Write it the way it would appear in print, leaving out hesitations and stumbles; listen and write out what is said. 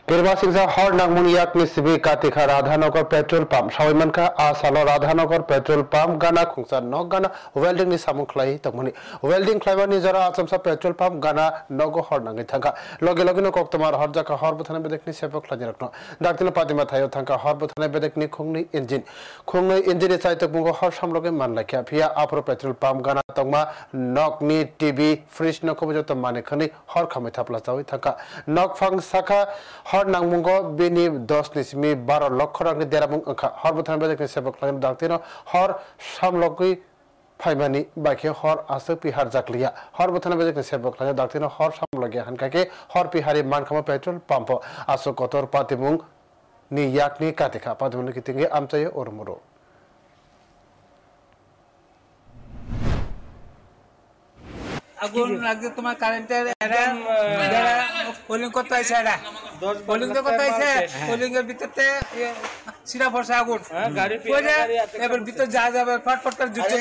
Kirmasingsa hor nangmung yak ni sibi katika Radhanagar petrol pump Shawimanka asalo Radhanagar petrol pump gana khungsa nok gana welding ni samung khlai tokmani welding khlaiba ni jara achamsa petrol pump gana nogo hor nangi thanga loge loge no koktomar hor jaka hor buthane bedekni sepok khlani rakno daktina patima thayo thanga hor buthane bedekni khungni engine chai tokmungo hor samloge manlakya phia apro petrol pump gana tongma nok ni tv fridge no kobo joto mane khani hor khamai thapla chawi thanga nok phang saka hor nangmungo bini 10 nismi 12 লক্ষ রাংনি দেরামুং angkha hor buthane bedekni sepok khlani daktino hor samlogui फाइमानी बाइके हर आसो पिहार जाकलिया हर बथाना बेजक सेबक लागे दाक्तिनो हर सामलगे हानकाके हर पिहारी मानखामा petrol pump आसो Qatar पातिमुं नि याकनि कातिखा पातिमुं कितिंगे आमचायो ओरमुरो আগুন লাগছে তোমার কারেন্টের এরা পোলিং করতে আইছে এরা পোলিং তো করতে আইছে পোলিং এর ভিতরতে সিরা ফরসা আগুন গাড়ি এবার ভিতর যা যাবে ফটফট করে জুটে